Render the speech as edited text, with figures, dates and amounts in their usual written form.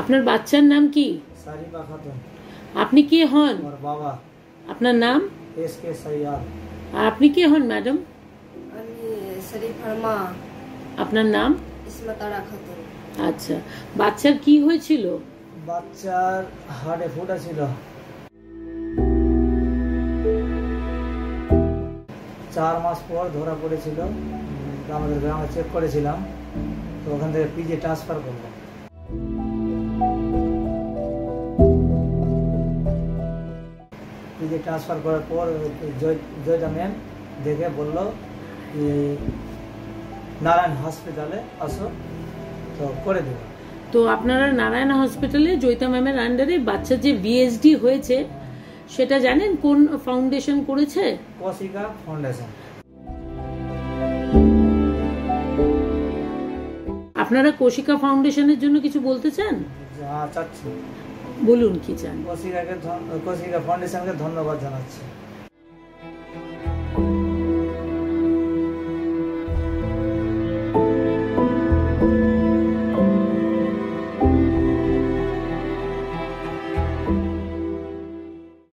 আপনার বাচ্চার নাম কি? সারিফা খাতুন। আপনি কে হন? আমার বাবা। আপনার নাম? এসকে সাইয়াদ। আর আপনি কে হন ম্যাডাম? আমি শরীফার মা। আপনার নাম? ইসমত আরা খাতুন। আচ্ছা, বাচ্চার কি হয়েছিল? বাচ্চার হার্টে ফুটা ছিল। 4 মাস পর ধরা পড়েছিল। আমাদের গ্রামে চেক করেছিলাম, তো ওখান থেকে পিজি ট্রান্সফার করলো। পিজি ট্রান্সফার করার পর জয়দা ম্যাম দেখে বললো নারায়ণ হসপিটালে আসো, তো করে দেবো। তো আপনারা নারায়ণ হসপিটালে জয়িতা ম্যামের আন্ডারে বাচ্চার যে ভিএসডি হয়েছে সেটা জানেন কোন ফাউন্ডেশন করেছে? কৌশিকা ফাউন্ডেশন। আপনারা কৌশিকা ফাউন্ডেশনের জন্য কিছু বলতে চান? চাচ্ছি। বলুন কি চান। কৌশিকা ফাউন্ডেশনকে ধন্যবাদ জানাচ্ছি।